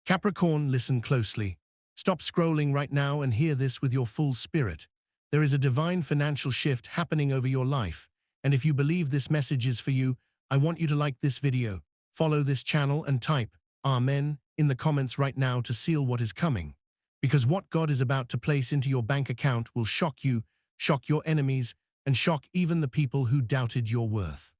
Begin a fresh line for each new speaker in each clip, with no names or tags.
Capricorn, listen closely. Stop scrolling right now and hear this with your full spirit. There is a divine financial shift happening over your life, and if you believe this message is for you, I want you to like this video, follow this channel and type Amen in the comments right now to seal what is coming. Because what God is about to place into your bank account will shock you, shock your enemies, and shock even the people who doubted your worth.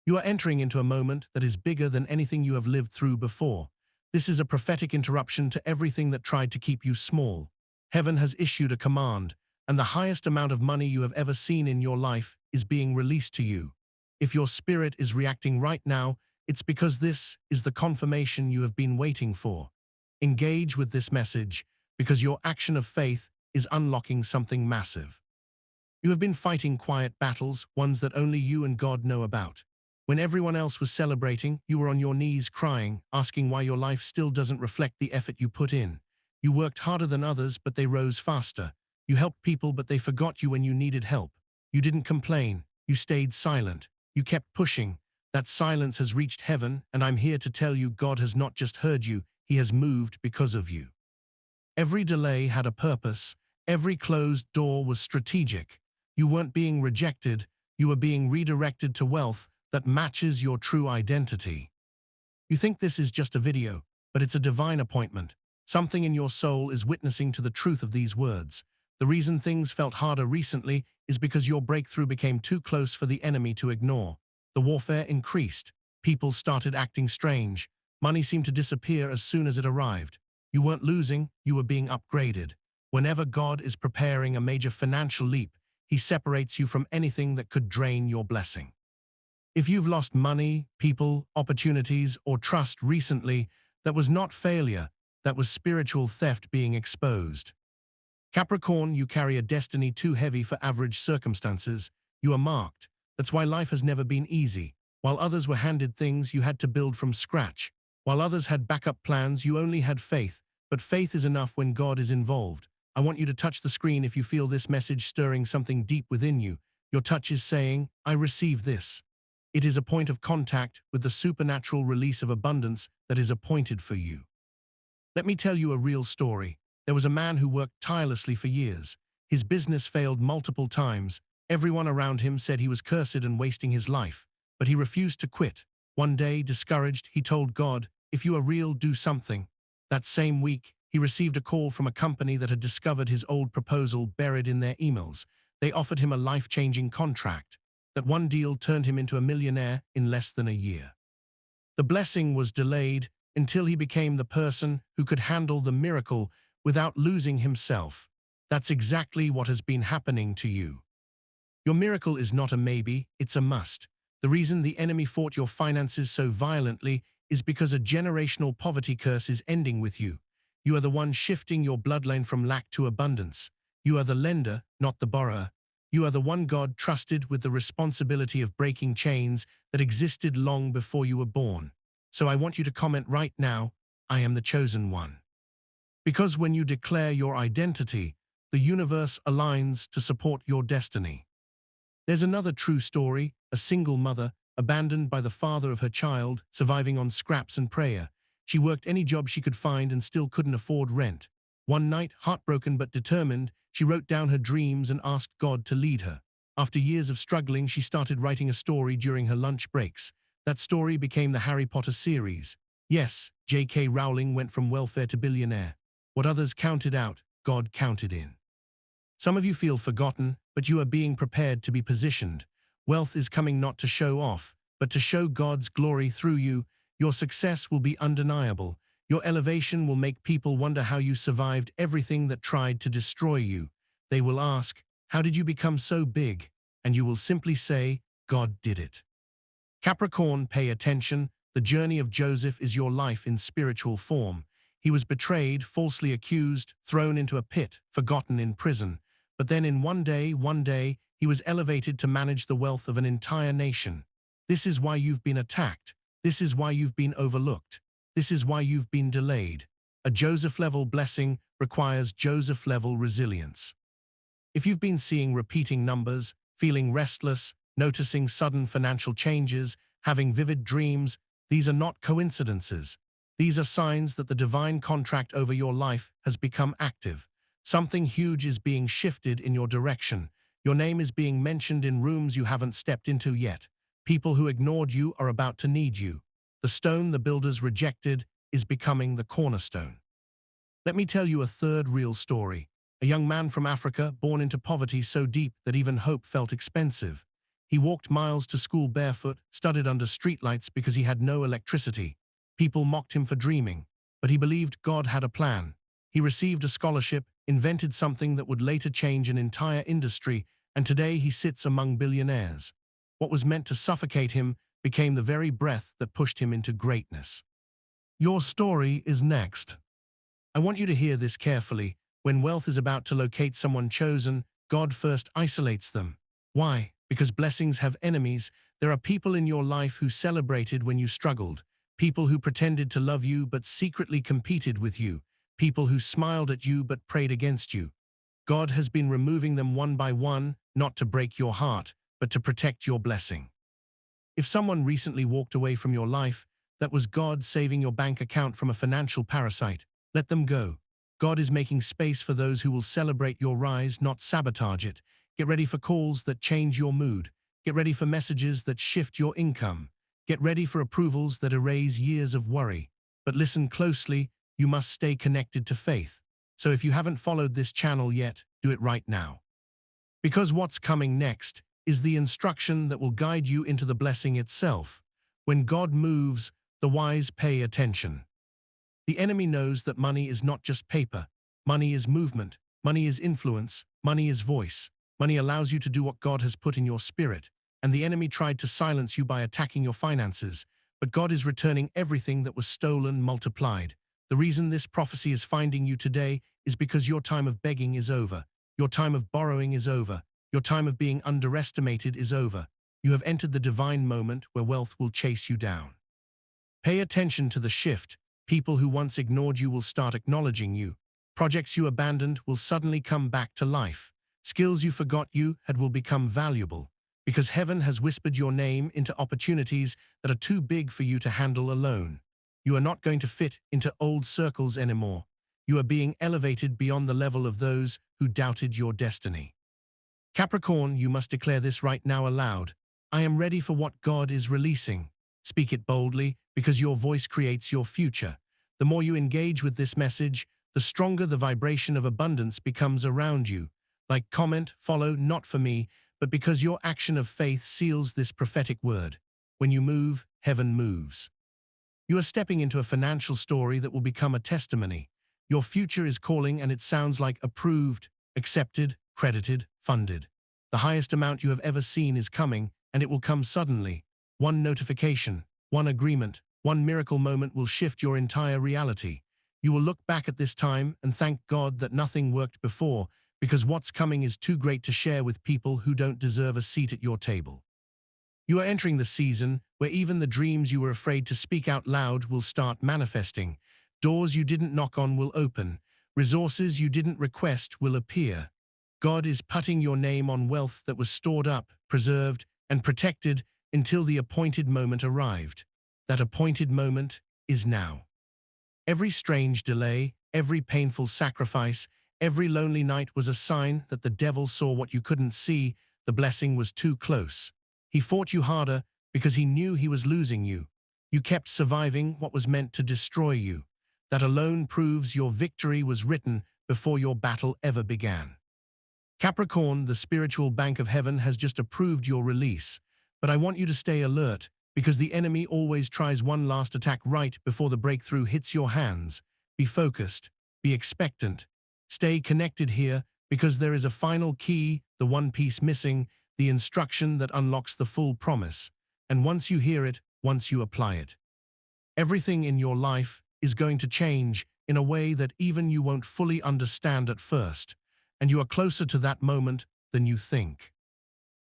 You are entering into a moment that is bigger than anything you have lived through before. This is a prophetic interruption to everything that tried to keep you small. Heaven has issued a command, and the highest amount of money you have ever seen in your life is being released to you. If your spirit is reacting right now, it's because this is the confirmation you have been waiting for. Engage with this message, because your action of faith is unlocking something massive. You have been fighting quiet battles, ones that only you and God know about. When everyone else was celebrating, you were on your knees crying, asking why your life still doesn't reflect the effort you put in. You worked harder than others, but they rose faster. You helped people, but they forgot you when you needed help. You didn't complain. You stayed silent. You kept pushing. That silence has reached heaven, and I'm here to tell you God has not just heard you, He has moved because of you. Every delay had a purpose. Every closed door was strategic. You weren't being rejected. You were being redirected to wealth that matches your true identity. You think this is just a video, but it's a divine appointment. Something in your soul is witnessing to the truth of these words. The reason things felt harder recently is because your breakthrough became too close for the enemy to ignore. The warfare increased. People started acting strange. Money seemed to disappear as soon as it arrived. You weren't losing, you were being upgraded. Whenever God is preparing a major financial leap, He separates you from anything that could drain your blessing. If you've lost money, people, opportunities, or trust recently, that was not failure, that was spiritual theft being exposed. Capricorn, you carry a destiny too heavy for average circumstances. You are marked. That's why life has never been easy. While others were handed things, you had to build from scratch. While others had backup plans, you only had faith. But faith is enough when God is involved. I want you to touch the screen if you feel this message stirring something deep within you. Your touch is saying, I receive this. It is a point of contact with the supernatural release of abundance that is appointed for you. Let me tell you a real story. There was a man who worked tirelessly for years. His business failed multiple times. Everyone around him said he was cursed and wasting his life, but he refused to quit. One day, discouraged, he told God, if you are real, do something. That same week, he received a call from a company that had discovered his old proposal buried in their emails. They offered him a life-changing contract. That one deal turned him into a millionaire in less than a year. The blessing was delayed until he became the person who could handle the miracle without losing himself. That's exactly what has been happening to you. Your miracle is not a maybe, it's a must. The reason the enemy fought your finances so violently is because a generational poverty curse is ending with you. You are the one shifting your bloodline from lack to abundance. You are the lender, not the borrower. You are the one God trusted with the responsibility of breaking chains that existed long before you were born. So I want you to comment right now, I am the chosen one. Because when you declare your identity, the universe aligns to support your destiny. There's another true story, a single mother, abandoned by the father of her child, surviving on scraps and prayer. She worked any job she could find and still couldn't afford rent. One night, heartbroken but determined, she wrote down her dreams and asked God to lead her. After years of struggling, she started writing a story during her lunch breaks. That story became the Harry Potter series. Yes, J.K. Rowling went from welfare to billionaire. What others counted out, God counted in. Some of you feel forgotten, but you are being prepared to be positioned. Wealth is coming not to show off, but to show God's glory through you. Your success will be undeniable. Your elevation will make people wonder how you survived everything that tried to destroy you. They will ask, how did you become so big? And you will simply say, God did it. Capricorn, pay attention. The journey of Joseph is your life in spiritual form. He was betrayed, falsely accused, thrown into a pit, forgotten in prison. But then in one day, he was elevated to manage the wealth of an entire nation. This is why you've been attacked. This is why you've been overlooked. This is why you've been delayed. A Joseph-level blessing requires Joseph-level resilience. If you've been seeing repeating numbers, feeling restless, noticing sudden financial changes, having vivid dreams, these are not coincidences. These are signs that the divine contract over your life has become active. Something huge is being shifted in your direction. Your name is being mentioned in rooms you haven't stepped into yet. People who ignored you are about to need you. The stone the builders rejected is becoming the cornerstone. Let me tell you a third real story. A young man from Africa, born into poverty so deep that even hope felt expensive. He walked miles to school barefoot, studied under streetlights because he had no electricity. People mocked him for dreaming, but he believed God had a plan. He received a scholarship, invented something that would later change an entire industry, and today he sits among billionaires. What was meant to suffocate him became the very breath that pushed him into greatness. Your story is next. I want you to hear this carefully. When wealth is about to locate someone chosen, God first isolates them. Why? Because blessings have enemies. There are people in your life who celebrated when you struggled, people who pretended to love you but secretly competed with you, people who smiled at you but prayed against you. God has been removing them one by one, not to break your heart, but to protect your blessing. If someone recently walked away from your life, that was God saving your bank account from a financial parasite. Let them go. God is making space for those who will celebrate your rise, not sabotage it. Get ready for calls that change your mood. Get ready for messages that shift your income. Get ready for approvals that erase years of worry. But listen closely, you must stay connected to faith. So if you haven't followed this channel yet, do it right now. Because what's coming next is the instruction that will guide you into the blessing itself. When God moves, the wise pay attention. The enemy knows that money is not just paper. Money is movement. Money is influence. Money is voice. Money allows you to do what God has put in your spirit. And the enemy tried to silence you by attacking your finances. But God is returning everything that was stolen multiplied. The reason this prophecy is finding you today is because your time of begging is over. Your time of borrowing is over. Your time of being underestimated is over. You have entered the divine moment where wealth will chase you down. Pay attention to the shift. People who once ignored you will start acknowledging you. Projects you abandoned will suddenly come back to life. Skills you forgot you had will become valuable. Because heaven has whispered your name into opportunities that are too big for you to handle alone. You are not going to fit into old circles anymore. You are being elevated beyond the level of those who doubted your destiny. Capricorn, you must declare this right now aloud. I am ready for what God is releasing. Speak it boldly, because your voice creates your future. The more you engage with this message, the stronger the vibration of abundance becomes around you. Like, comment, follow, not for me, but because your action of faith seals this prophetic word. When you move, heaven moves. You are stepping into a financial story that will become a testimony. Your future is calling, and it sounds like approved, accepted, credited, funded. The highest amount you have ever seen is coming, and it will come suddenly. One notification, one agreement, one miracle moment will shift your entire reality. You will look back at this time and thank God that nothing worked before, because what's coming is too great to share with people who don't deserve a seat at your table. You are entering the season where even the dreams you were afraid to speak out loud will start manifesting. Doors you didn't knock on will open. Resources you didn't request will appear. God is putting your name on wealth that was stored up, preserved, and protected until the appointed moment arrived. That appointed moment is now. Every strange delay, every painful sacrifice, every lonely night was a sign that the devil saw what you couldn't see. The blessing was too close. He fought you harder because he knew he was losing you. You kept surviving what was meant to destroy you. That alone proves your victory was written before your battle ever began. Capricorn, the spiritual bank of heaven has just approved your release. But I want you to stay alert, because the enemy always tries one last attack right before the breakthrough hits your hands. Be focused, be expectant. Stay connected here, because there is a final key, the one piece missing, the instruction that unlocks the full promise. And once you hear it, once you apply it, everything in your life is going to change in a way that even you won't fully understand at first. And you are closer to that moment than you think.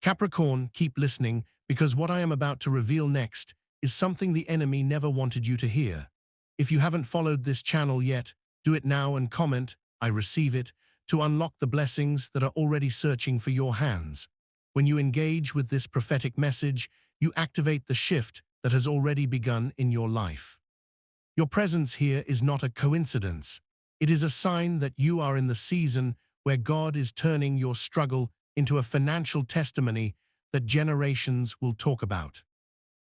Capricorn, keep listening, because what I am about to reveal next is something the enemy never wanted you to hear. If you haven't followed this channel yet, do it now and comment, I receive it, to unlock the blessings that are already searching for your hands. When you engage with this prophetic message, you activate the shift that has already begun in your life. Your presence here is not a coincidence. It is a sign that you are in the season where God is turning your struggle into a financial testimony that generations will talk about.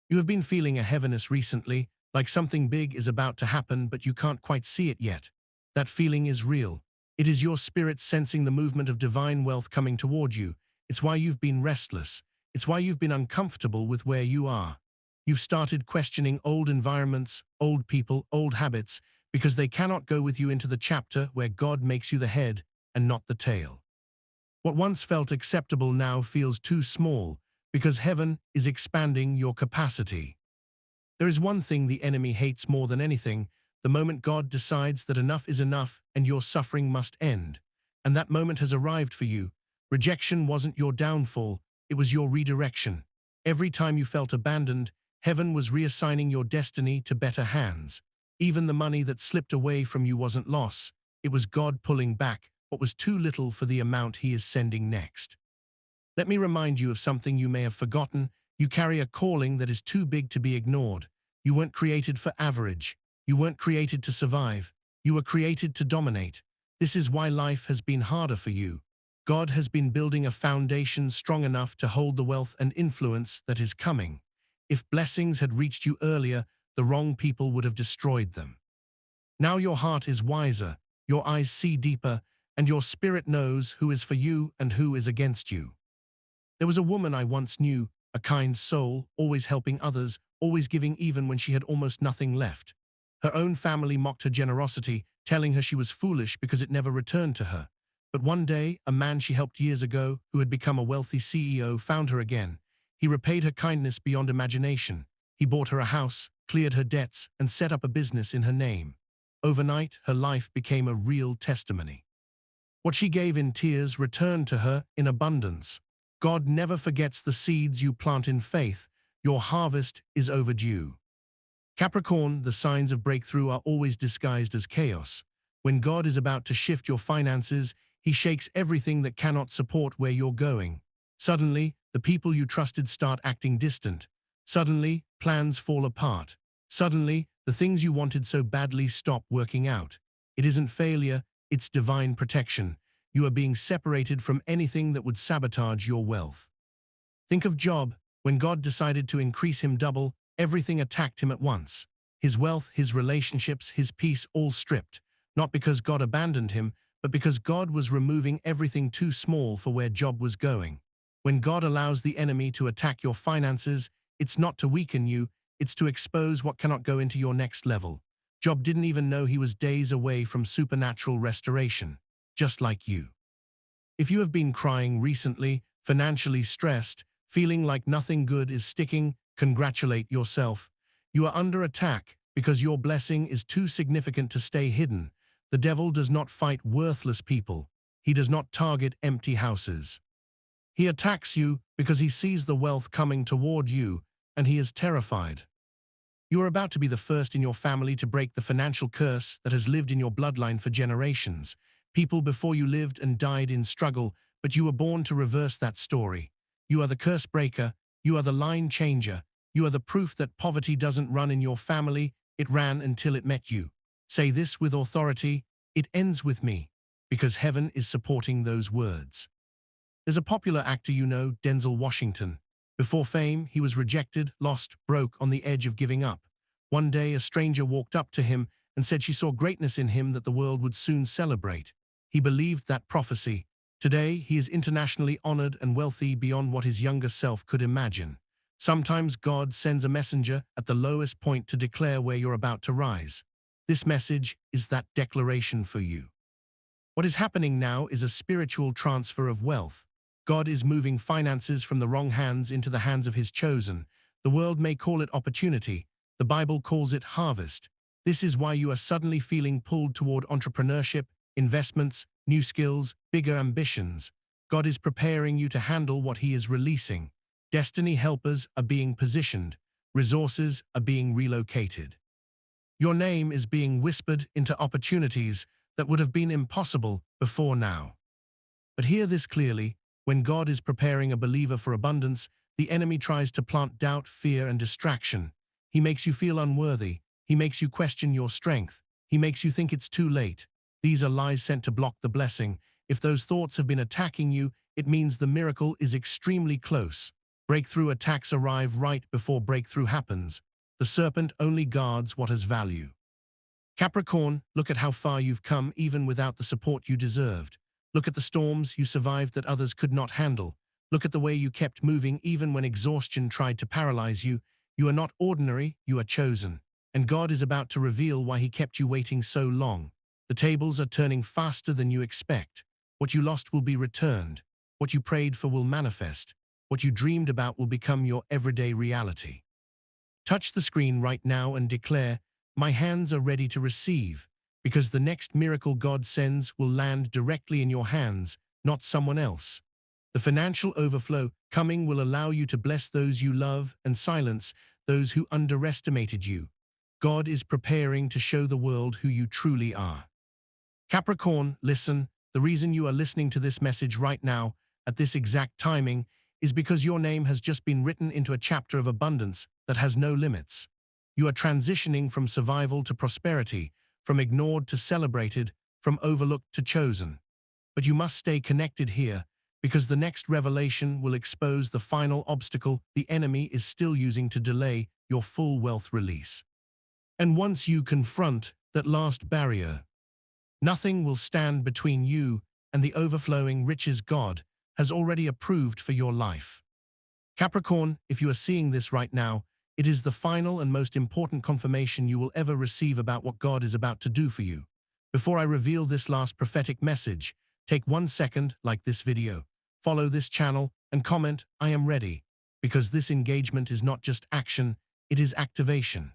You have been feeling a heaviness recently, like something big is about to happen but you can't quite see it yet. That feeling is real. It is your spirit sensing the movement of divine wealth coming toward you. It's why you've been restless. It's why you've been uncomfortable with where you are. You've started questioning old environments, old people, old habits, because they cannot go with you into the chapter where God makes you the head and not the tail. What once felt acceptable now feels too small, because heaven is expanding your capacity. There is one thing the enemy hates more than anything: the moment God decides that enough is enough and your suffering must end. And that moment has arrived for you. Rejection wasn't your downfall, it was your redirection. Every time you felt abandoned, heaven was reassigning your destiny to better hands. Even the money that slipped away from you wasn't loss, it was God pulling back what was too little for the amount he is sending next. Let me remind you of something you may have forgotten. You carry a calling that is too big to be ignored. You weren't created for average. You weren't created to survive. You were created to dominate. This is why life has been harder for you. God has been building a foundation strong enough to hold the wealth and influence that is coming. If blessings had reached you earlier, the wrong people would have destroyed them. Now your heart is wiser, your eyes see deeper, and your spirit knows who is for you and who is against you. There was a woman I once knew, a kind soul, always helping others, always giving even when she had almost nothing left. Her own family mocked her generosity, telling her she was foolish because it never returned to her. But one day, a man she helped years ago, who had become a wealthy CEO, found her again. He repaid her kindness beyond imagination. He bought her a house, cleared her debts, and set up a business in her name. Overnight, her life became a real testimony. What she gave in tears returned to her in abundance. God never forgets the seeds you plant in faith. Your harvest is overdue. Capricorn, the signs of breakthrough are always disguised as chaos. When God is about to shift your finances, he shakes everything that cannot support where you're going. Suddenly, the people you trusted start acting distant. Suddenly, plans fall apart. Suddenly, the things you wanted so badly stop working out. It isn't failure, it's divine protection. You are being separated from anything that would sabotage your wealth. Think of Job. When God decided to increase him double, everything attacked him at once. His wealth, his relationships, his peace, all stripped. Not because God abandoned him, but because God was removing everything too small for where Job was going. When God allows the enemy to attack your finances, it's not to weaken you, it's to expose what cannot go into your next level. Job didn't even know he was days away from supernatural restoration, just like you. If you have been crying recently, financially stressed, feeling like nothing good is sticking, congratulate yourself. You are under attack because your blessing is too significant to stay hidden. The devil does not fight worthless people. He does not target empty houses. He attacks you because he sees the wealth coming toward you, and he is terrified. You are about to be the first in your family to break the financial curse that has lived in your bloodline for generations. People before you lived and died in struggle, but you were born to reverse that story. You are the curse breaker, you are the line changer, you are the proof that poverty doesn't run in your family, it ran until it met you. Say this with authority: it ends with me, because heaven is supporting those words. There's a popular actor you know, Denzel Washington. Before fame, he was rejected, lost, broke, on the edge of giving up. One day, a stranger walked up to him and said she saw greatness in him that the world would soon celebrate. He believed that prophecy. Today, he is internationally honored and wealthy beyond what his younger self could imagine. Sometimes God sends a messenger at the lowest point to declare where you're about to rise. This message is that declaration for you. What is happening now is a spiritual transfer of wealth. God is moving finances from the wrong hands into the hands of his chosen. The world may call it opportunity. The Bible calls it harvest. This is why you are suddenly feeling pulled toward entrepreneurship, investments, new skills, bigger ambitions. God is preparing you to handle what he is releasing. Destiny helpers are being positioned. Resources are being relocated. Your name is being whispered into opportunities that would have been impossible before now. But hear this clearly: when God is preparing a believer for abundance, the enemy tries to plant doubt, fear, and distraction. He makes you feel unworthy. He makes you question your strength. He makes you think it's too late. These are lies sent to block the blessing. If those thoughts have been attacking you, it means the miracle is extremely close. Breakthrough attacks arrive right before breakthrough happens. The serpent only guards what has value. Capricorn, look at how far you've come even without the support you deserved. Look at the storms you survived that others could not handle. Look at the way you kept moving even when exhaustion tried to paralyze you. You are not ordinary, you are chosen. And God is about to reveal why he kept you waiting so long. The tables are turning faster than you expect. What you lost will be returned. What you prayed for will manifest. What you dreamed about will become your everyday reality. Touch the screen right now and declare, "My hands are ready to receive," because the next miracle God sends will land directly in your hands, not someone else. The financial overflow coming will allow you to bless those you love and silence those who underestimated you. God is preparing to show the world who you truly are. Capricorn, listen, the reason you are listening to this message right now, at this exact timing, is because your name has just been written into a chapter of abundance that has no limits. You are transitioning from survival to prosperity, from ignored to celebrated, from overlooked to chosen. But you must stay connected here, because the next revelation will expose the final obstacle the enemy is still using to delay your full wealth release. And once you confront that last barrier, nothing will stand between you and the overflowing riches God has already approved for your life. Capricorn, if you are seeing this right now, it is the final and most important confirmation you will ever receive about what God is about to do for you. Before I reveal this last prophetic message, take 1 second, like this video, follow this channel, and comment, "I am ready," because this engagement is not just action, it is activation.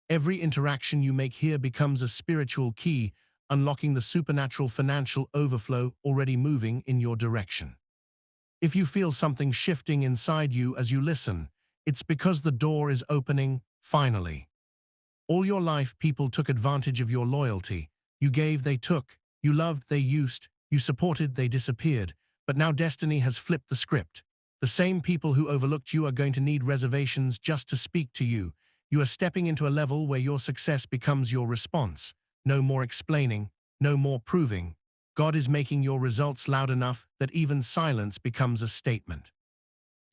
Every interaction you make here becomes a spiritual key, unlocking the supernatural financial overflow already moving in your direction. If you feel something shifting inside you as you listen, it's because the door is opening, finally. All your life, people took advantage of your loyalty. You gave, they took. You loved, they used. You supported, they disappeared. But now destiny has flipped the script. The same people who overlooked you are going to need reservations just to speak to you. You are stepping into a level where your success becomes your response. No more explaining, no more proving. God is making your results loud enough that even silence becomes a statement.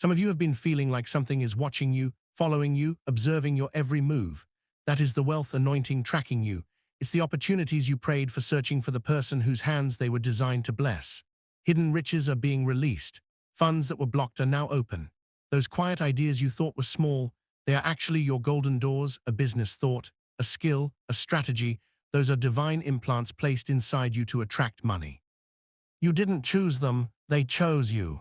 Some of you have been feeling like something is watching you, following you, observing your every move. That is the wealth anointing tracking you. It's the opportunities you prayed for, searching for the person whose hands they were designed to bless. Hidden riches are being released. Funds that were blocked are now open. Those quiet ideas you thought were small, they are actually your golden doors, a business thought, a skill, a strategy. Those are divine implants placed inside you to attract money. You didn't choose them, they chose you.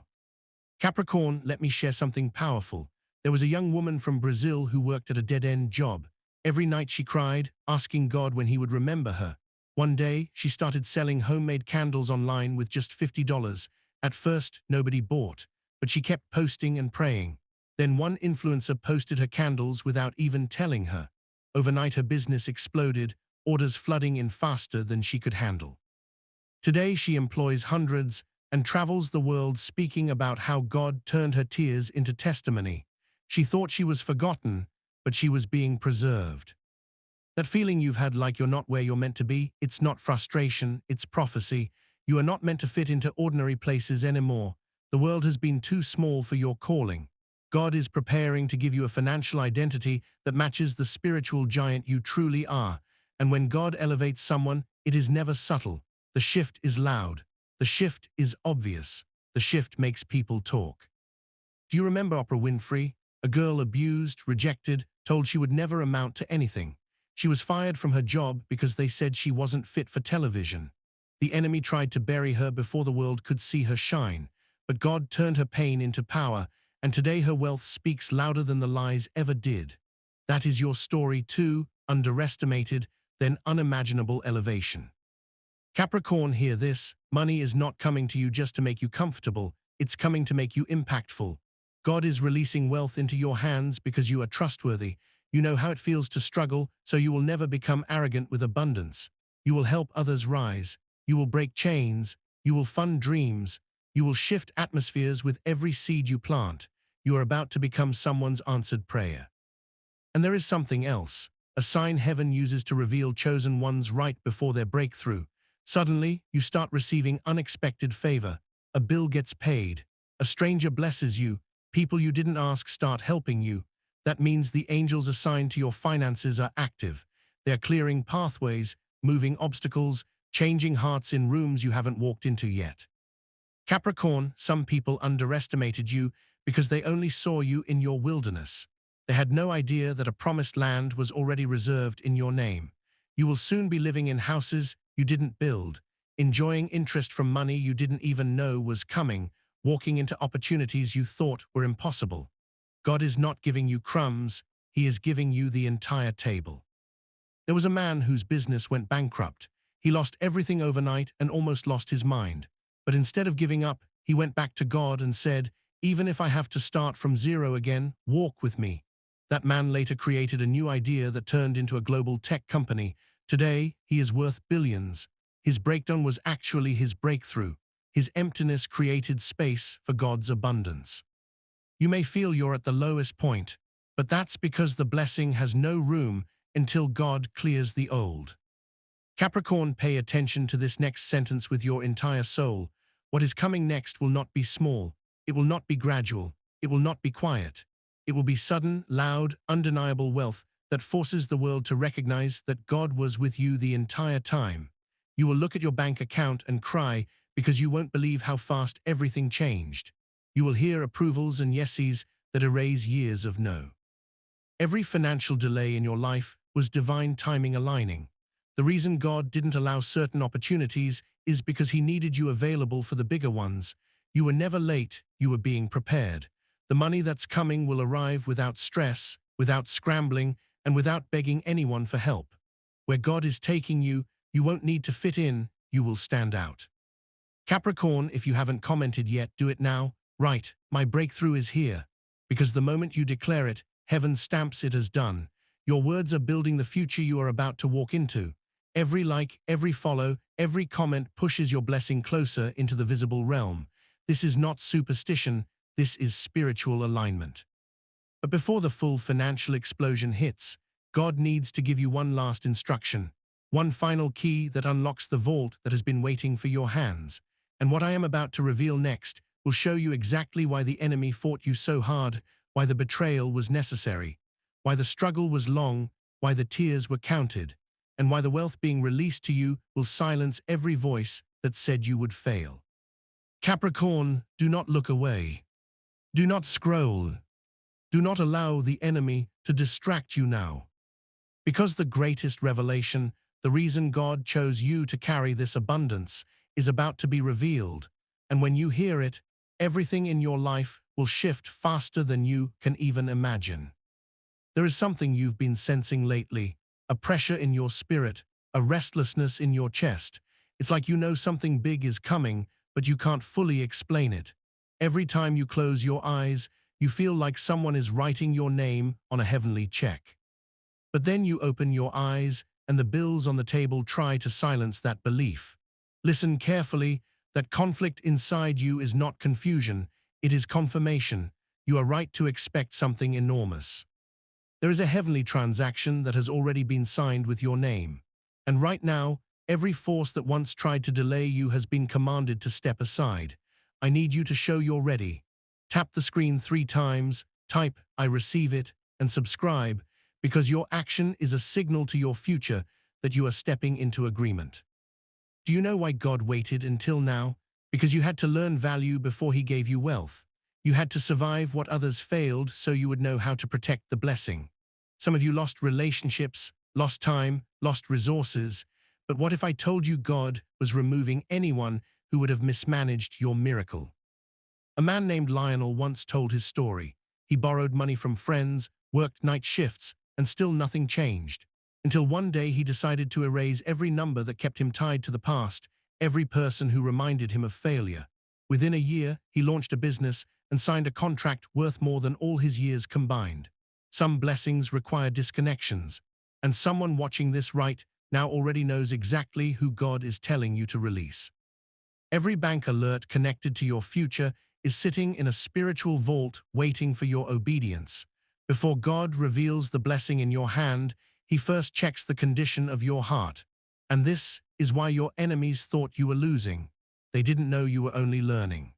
Capricorn, let me share something powerful. There was a young woman from Brazil who worked at a dead-end job. Every night she cried, asking God when he would remember her. One day, she started selling homemade candles online with just $50. At first, nobody bought, but she kept posting and praying. Then one influencer posted her candles without even telling her. Overnight, her business exploded, orders flooding in faster than she could handle. Today, she employs hundreds and travels the world speaking about how God turned her tears into testimony. She thought she was forgotten, but she was being preserved. That feeling you've had like you're not where you're meant to be, it's not frustration, it's prophecy. You are not meant to fit into ordinary places anymore. The world has been too small for your calling. God is preparing to give you a financial identity that matches the spiritual giant you truly are. And when God elevates someone, it is never subtle. The shift is loud. The shift is obvious. The shift makes people talk. Do you remember Oprah Winfrey? A girl abused, rejected, told she would never amount to anything. She was fired from her job because they said she wasn't fit for television. The enemy tried to bury her before the world could see her shine. But God turned her pain into power, and today her wealth speaks louder than the lies ever did. That is your story too, underestimated, then unimaginable elevation. Capricorn, hear this. Money is not coming to you just to make you comfortable. It's coming to make you impactful. God is releasing wealth into your hands because you are trustworthy. You know how it feels to struggle, so you will never become arrogant with abundance. You will help others rise. You will break chains. You will fund dreams. You will shift atmospheres with every seed you plant. You are about to become someone's answered prayer. And there is something else. a sign heaven uses to reveal chosen ones right before their breakthrough. Suddenly, you start receiving unexpected favor. A bill gets paid. A stranger blesses you. People you didn't ask start helping you. That means the angels assigned to your finances are active. They're clearing pathways, moving obstacles, changing hearts in rooms you haven't walked into yet. Capricorn, some people underestimated you because they only saw you in your wilderness. They had no idea that a promised land was already reserved in your name. You will soon be living in houses you didn't build, enjoying interest from money you didn't even know was coming, walking into opportunities you thought were impossible. God is not giving you crumbs, He is giving you the entire table. There was a man whose business went bankrupt. He lost everything overnight and almost lost his mind. But instead of giving up, he went back to God and said, "Even if I have to start from zero again, walk with me." That man later created a new idea that turned into a global tech company. Today, he is worth billions. His breakdown was actually his breakthrough. His emptiness created space for God's abundance. You may feel you're at the lowest point, but that's because the blessing has no room until God clears the old. Capricorn, pay attention to this next sentence with your entire soul. What is coming next will not be small. It will not be gradual. It will not be quiet. It will be sudden, loud, undeniable wealth that forces the world to recognize that God was with you the entire time. You will look at your bank account and cry because you won't believe how fast everything changed. You will hear approvals and yeses that erase years of no. Every financial delay in your life was divine timing aligning. The reason God didn't allow certain opportunities is because He needed you available for the bigger ones. You were never late, you were being prepared. The money that's coming will arrive without stress, without scrambling, and without begging anyone for help. Where God is taking you, you won't need to fit in, you will stand out. Capricorn, if you haven't commented yet, do it now. Right, my breakthrough is here. Because the moment you declare it, heaven stamps it as done. Your words are building the future you are about to walk into. Every like, every follow, every comment pushes your blessing closer into the visible realm. This is not superstition, this is spiritual alignment. But before the full financial explosion hits, God needs to give you one last instruction, one final key that unlocks the vault that has been waiting for your hands. And what I am about to reveal next will show you exactly why the enemy fought you so hard, why the betrayal was necessary, why the struggle was long, why the tears were counted, and why the wealth being released to you will silence every voice that said you would fail. Capricorn, do not look away. Do not scroll. Do not allow the enemy to distract you now. Because the greatest revelation, the reason God chose you to carry this abundance, is about to be revealed, and when you hear it, everything in your life will shift faster than you can even imagine. There is something you've been sensing lately, a pressure in your spirit, a restlessness in your chest. It's like you know something big is coming, but you can't fully explain it. Every time you close your eyes, you feel like someone is writing your name on a heavenly check. But then you open your eyes, and the bills on the table try to silence that belief. Listen carefully, that conflict inside you is not confusion, it is confirmation. You are right to expect something enormous. There is a heavenly transaction that has already been signed with your name. And right now, every force that once tried to delay you has been commanded to step aside. I need you to show you're ready. Tap the screen 3 times, type, "I receive it," and subscribe, because your action is a signal to your future that you are stepping into agreement. Do you know why God waited until now? Because you had to learn value before He gave you wealth. You had to survive what others failed so you would know how to protect the blessing. Some of you lost relationships, lost time, lost resources. But what if I told you God was removing anyone who would have mismanaged your miracle? A man named Lionel once told his story. He borrowed money from friends, worked night shifts, and still nothing changed. Until one day he decided to erase every number that kept him tied to the past, every person who reminded him of failure. Within a year, he launched a business and signed a contract worth more than all his years combined. Some blessings require disconnections, and someone watching this right now already knows exactly who God is telling you to release. Every bank alert connected to your future is sitting in a spiritual vault waiting for your obedience. Before God reveals the blessing in your hand, He He first checks the condition of your heart. And this is why your enemies thought you were losing. They didn't know you were only learning.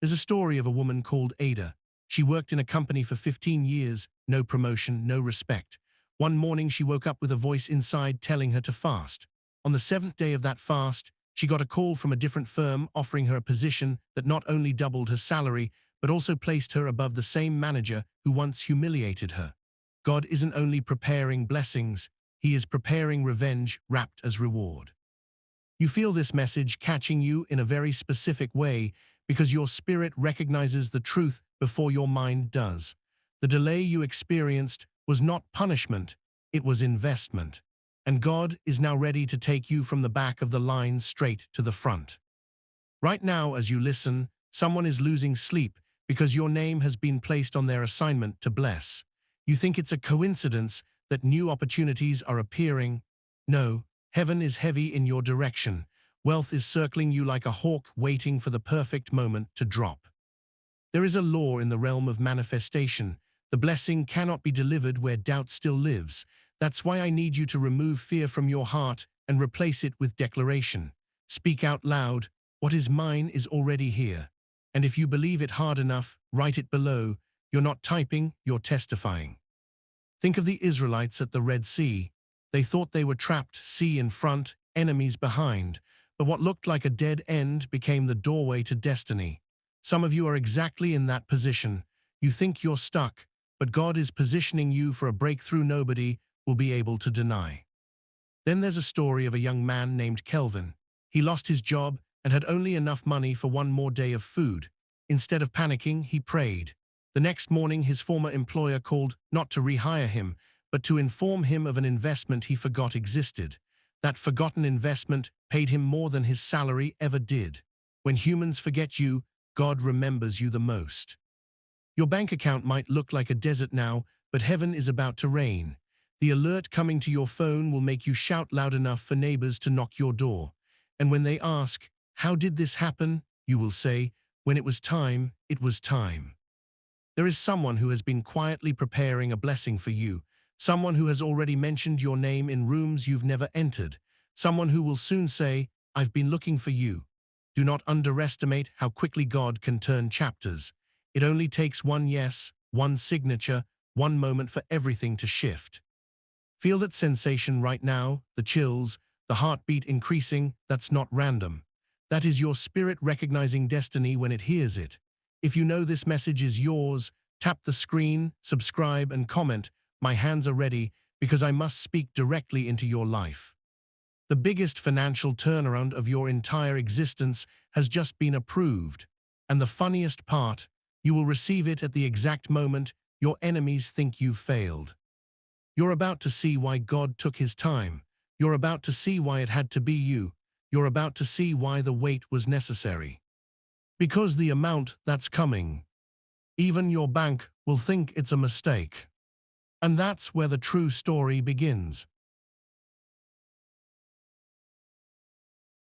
There's a story of a woman called Ada. She worked in a company for 15 years, no promotion, no respect. One morning she woke up with a voice inside telling her to fast. On the 7th day of that fast, she got a call from a different firm offering her a position that not only doubled her salary, but also placed her above the same manager who once humiliated her. God isn't only preparing blessings, He is preparing revenge wrapped as reward. You feel this message catching you in a very specific way because your spirit recognizes the truth before your mind does. The delay you experienced was not punishment, it was investment. And God is now ready to take you from the back of the line straight to the front. Right now, as you listen, someone is losing sleep because your name has been placed on their assignment to bless. You think it's a coincidence that new opportunities are appearing? No, heaven is heavy in your direction. Wealth is circling you like a hawk waiting for the perfect moment to drop. There is a law in the realm of manifestation. The blessing cannot be delivered where doubt still lives. That's why I need you to remove fear from your heart and replace it with declaration. Speak out loud, what is mine is already here. And if you believe it hard enough, write it below. You're not typing, you're testifying. Think of the Israelites at the Red Sea. They thought they were trapped, sea in front, enemies behind. But what looked like a dead end became the doorway to destiny. Some of you are exactly in that position. You think you're stuck, but God is positioning you for a breakthrough nobody will be able to deny. Then there's a story of a young man named Kelvin. He lost his job and had only enough money for one more day of food. Instead of panicking, he prayed. The next morning, his former employer called not to rehire him, but to inform him of an investment he forgot existed. That forgotten investment paid him more than his salary ever did. When humans forget you, God remembers you the most. Your bank account might look like a desert now, but heaven is about to rain. The alert coming to your phone will make you shout loud enough for neighbors to knock your door. And when they ask, "How did this happen?" you will say, "When it was time, it was time." There is someone who has been quietly preparing a blessing for you, someone who has already mentioned your name in rooms you've never entered, someone who will soon say, "I've been looking for you." Do not underestimate how quickly God can turn chapters. It only takes one yes, one signature, one moment for everything to shift. Feel that sensation right now, the chills, the heartbeat increasing. That's not random. That is your spirit recognizing destiny when it hears it. If you know this message is yours, tap the screen, subscribe, and comment. My hands are ready because I must speak directly into your life. The biggest financial turnaround of your entire existence has just been approved. And the funniest part, you will receive it at the exact moment your enemies think you've failed. You're about to see why God took His time. You're about to see why it had to be you. You're about to see why the wait was necessary. Because the amount that's coming, even your bank will think it's a mistake. And that's where the true story begins.